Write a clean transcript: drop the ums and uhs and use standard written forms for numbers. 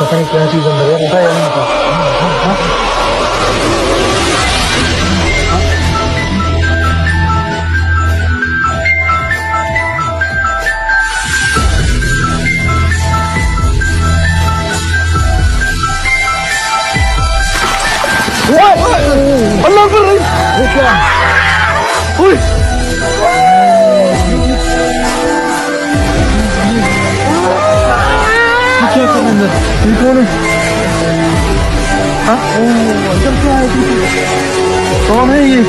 pata नहीं क्या चीज अंदर है, उठा यार उठा। Allah Allah! Uy! क्या कर रहे हैं? ये कौन है? हाँ? ओह, अंदर क्या है? कौन है ये?